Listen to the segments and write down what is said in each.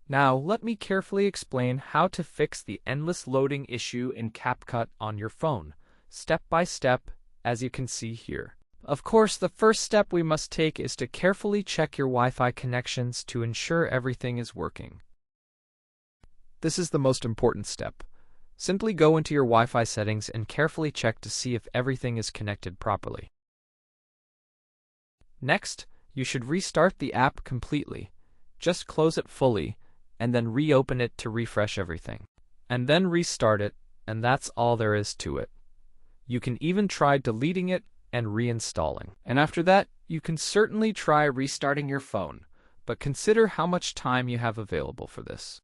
Now, let me carefully explain how to fix the endless loading issue in CapCut on your phone, step by step, as you can see here. Of course, the first step we must take is to carefully check your Wi-Fi connections to ensure everything is working. This is the most important step. Simply go into your Wi-Fi settings and carefully check to see if everything is connected properly. Next, you should restart the app completely. Just close it fully, and then reopen it to refresh everything. And then restart it, and that's all there is to it. You can even try deleting it and reinstalling. And after that, you can certainly try restarting your phone, but consider how much time you have available for this.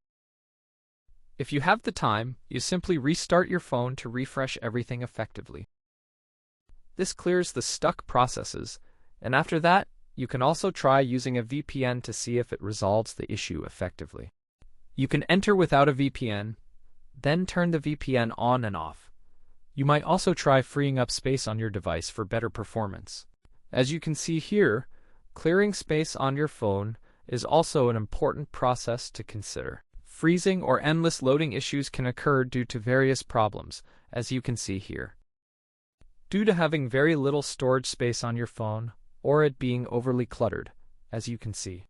If you have the time, you simply restart your phone to refresh everything effectively. This clears the stuck processes, and after that, you can also try using a VPN to see if it resolves the issue effectively. You can enter without a VPN, then turn the VPN on and off. You might also try freeing up space on your device for better performance. As you can see here, clearing space on your phone is also an important process to consider. Freezing or endless loading issues can occur due to various problems, as you can see here. Due to having very little storage space on your phone, or it being overly cluttered, as you can see.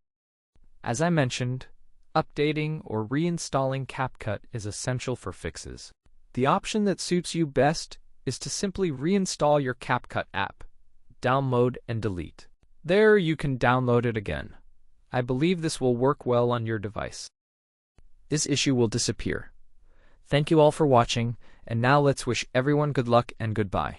As I mentioned, updating or reinstalling CapCut is essential for fixes. The option that suits you best is to simply reinstall your CapCut app, download and delete. There you can download it again. I believe this will work well on your device. This issue will disappear. Thank you all for watching, and now let's wish everyone good luck and goodbye.